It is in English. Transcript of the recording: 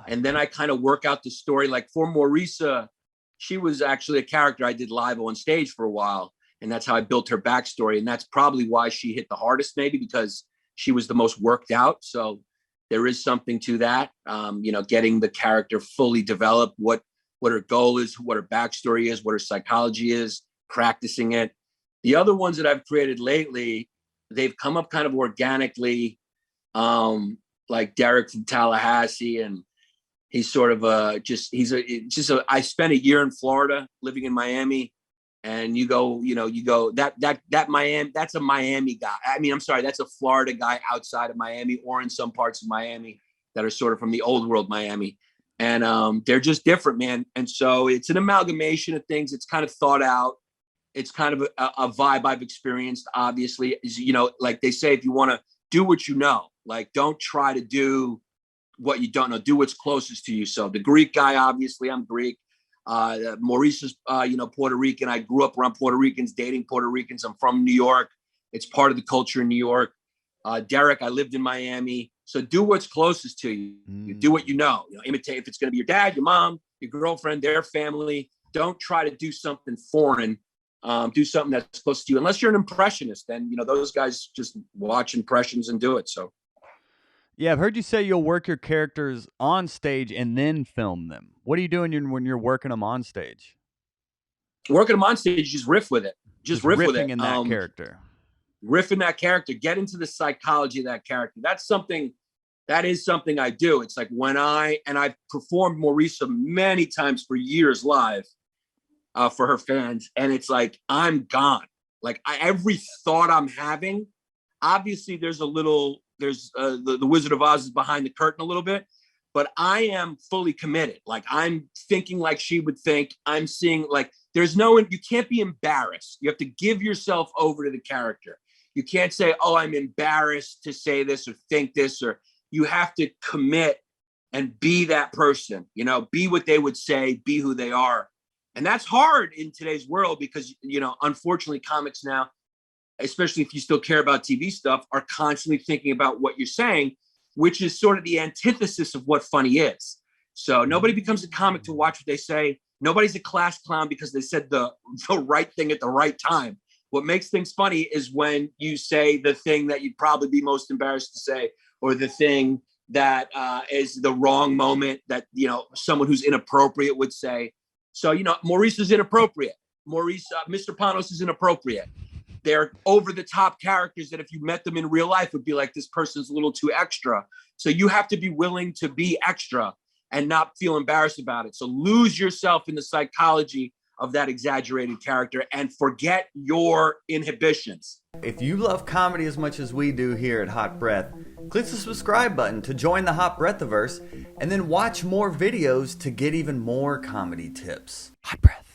And then I kind of work out the story. Like for Maurica, she was actually a character I did live on stage for a while. And that's how I built her backstory. And that's probably why she hit the hardest, maybe because she was the most worked out. So there is something to that, getting the character fully developed, what her goal is, what her backstory is, what her psychology is, practicing it. The other ones that I've created lately, they've come up kind of organically, like Derek from Tallahassee, and he's sort of I spent a year in Florida living in Miami, and you go that Miami, that's a Miami guy. I mean, I'm sorry, that's a Florida guy outside of Miami or in some parts of Miami that are sort of from the old world Miami. And they're just different, man. And so it's an amalgamation of things. It's kind of thought out. It's kind of a vibe I've experienced, obviously, is, like they say, if you want to do what you know, like, don't try to do what you don't know, do what's closest to you. So the Greek guy, obviously, I'm Greek. Maurice's, Puerto Rican. I grew up around Puerto Ricans, dating Puerto Ricans. I'm from New York. It's part of the culture in New York. Derek, I lived in Miami. So do what's closest to you. You do what you know. Imitate if it's going to be your dad, your mom, your girlfriend, their family. Don't try to do something foreign. Do something that's close to you. Unless you're an impressionist, then those guys just watch impressions and do it. So, yeah, I've heard you say you'll work your characters on stage and then film them. What are you doing when you're working them on stage? Working them on stage, just riff with it. Just riff with it. In that character. Riff in that character. Get into the psychology of that character. That is something I do. It's like when I've performed Maurica many times for years live. For her fans, and it's like I'm gone. Like every thought I'm having, obviously there's the Wizard of Oz is behind the curtain a little bit, but I am fully committed. Like I'm thinking like she would think. I'm seeing like you can't be embarrassed. You have to give yourself over to the character. You can't say, oh, I'm embarrassed to say this or think this, or you have to commit and be that person. Be what they would say, be who they are. And that's hard in today's world because, unfortunately, comics now, especially if you still care about TV stuff, are constantly thinking about what you're saying, which is sort of the antithesis of what funny is. So nobody becomes a comic to watch what they say. Nobody's a class clown because they said the right thing at the right time. What makes things funny is when you say the thing that you'd probably be most embarrassed to say, or the thing that is the wrong moment that, someone who's inappropriate would say. So, Maurice is inappropriate. Mr. Panos is inappropriate. They're over-the-top characters that if you met them in real life would be like, this person's a little too extra. So you have to be willing to be extra and not feel embarrassed about it. So lose yourself in the psychology of that exaggerated character and forget your inhibitions. If you love comedy as much as we do here at Hot Breath, click the subscribe button to join the Hot Breathiverse, and then watch more videos to get even more comedy tips. Hot Breath.